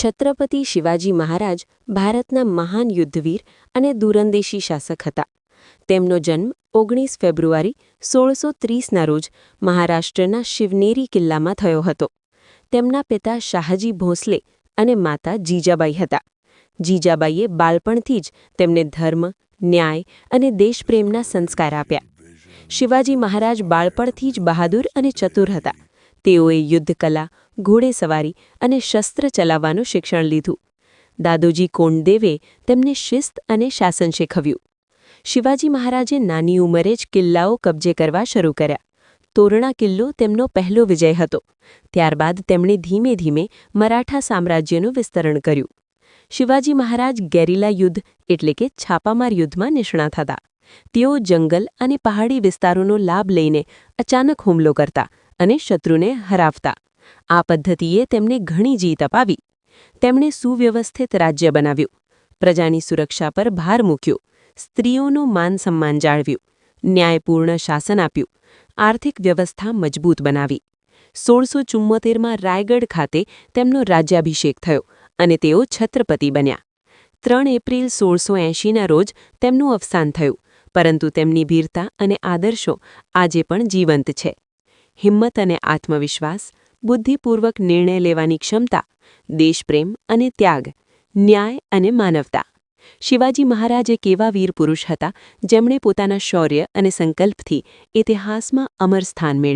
છત્રપતિ શિવાજી મહારાજ ભારતના મહાન યુદ્ધવીર અને દૂરંદેશી શાસક હતા. તેમનો જન્મ 19 ફેબ્રુઆરી 1630ના રોજ મહારાષ્ટ્રના શિવનેરી કિલ્લામાં થયો હતો. તેમના પિતા શાહજી ભોંસલે અને માતા જીજાબાઈ હતા. જીજાબાઈએ બાળપણથી જ તેમને ધર્મ, ન્યાય અને દેશપ્રેમના સંસ્કાર આપ્યા. શિવાજી મહારાજ બાળપણથી જ બહાદુર અને ચતુર હતા. તેઓએ યુદ્ધકલા, ઘોડેસવારી અને શસ્ત્ર ચલાવવાનું શિક્ષણ લીધું. દાદોજી કોંડદેવે તેમને શિસ્ત અને શાસન શીખવ્યું. શિવાજી મહારાજે નાની ઉંમરે જ કિલ્લાઓ કબજે કરવા શરૂ કર્યા. તોરણા કિલ્લો તેમનો પહેલો વિજય હતો. ત્યારબાદ તેમણે ધીમે ધીમે મરાઠા સામ્રાજ્યનું વિસ્તરણ કર્યું. શિવાજી મહારાજ ગેરિલા યુદ્ધ એટલે કે છાપામાર યુદ્ધમાં નિષ્ણાત હતા. તેઓ જંગલ અને પહાડી વિસ્તારોનો લાભ લઈને અચાનક હુમલો કરતા અને શત્રુને હરાવતા. આ પદ્ધતિએ તેમને ઘણી જીત અપાવી. તેમણે સુવ્યવસ્થિત રાજ્ય બનાવ્યું, પ્રજાની સુરક્ષા પર ભાર મૂક્યો, સ્ત્રીઓનું માન સન્માન જાળવ્યું, ન્યાયપૂર્ણ શાસન આપ્યું, આર્થિક વ્યવસ્થા મજબૂત બનાવી. 1674માં રાયગઢ ખાતે તેમનો રાજ્યાભિષેક થયો અને તેઓ છત્રપતિ બન્યા. 3 એપ્રિલ 1680ના રોજ તેમનું અવસાન થયું, પરંતુ તેમની વીરતા અને આદર્શો આજે પણ જીવંત છે. હિંમત અને આત્મવિશ્વાસ, બુદ્ધિપૂર્વક નિર્ણય લેવાની ક્ષમતા, દેશપ્રેમ અને ત્યાગ, ન્યાય અને માનવતા. શિવાજી મહારાજ એક એવા વીર પુરુષ હતા જેમણે પોતાના શૌર્ય અને સંકલ્પથી ઇતિહાસમાં અમર સ્થાન મેળવ્યું.